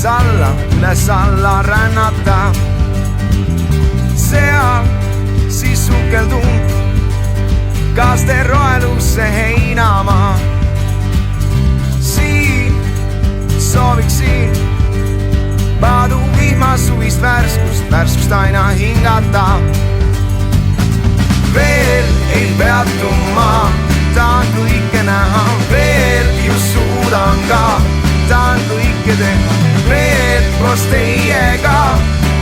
üles alla rännata. Seal siis sukeldun kaaste roelusse heinamaa. Siin sooviksin paadu vihmas suvist värskust aina hingata. Veel ei peatu ma, tahan kõike näha, veel just suudan ka, tahan kõike teha, veel koos teiega,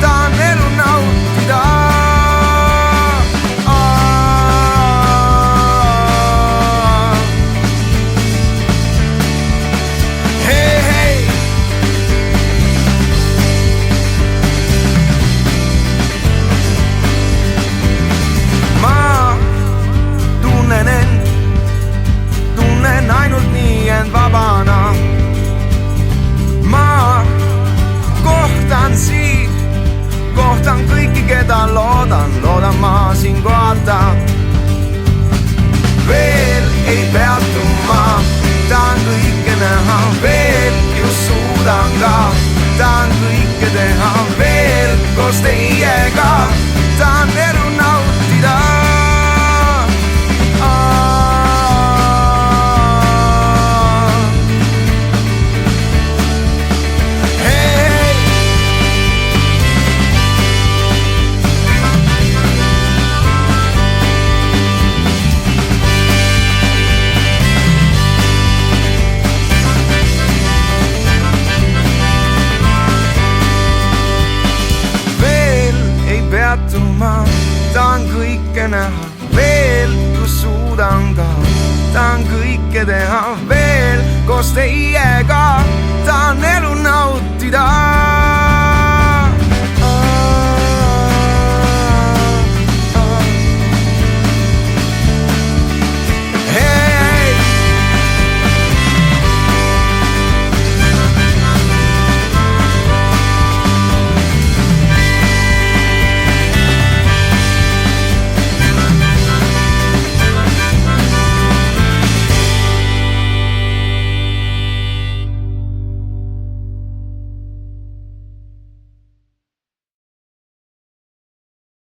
tahan elu nautida. Vabana. Ma kohtan siin, kohtan kõiki, keda loodan ma siin kohata. Veel ei peatu ma, tahan kõike näha, veel just suudan ka, tahan kõike teha, veel koos teiega, tahan elu nautida. Tahan kõike näha, veel kus suudan ka, tahan kõike teha, veel koos teiega, tahan elu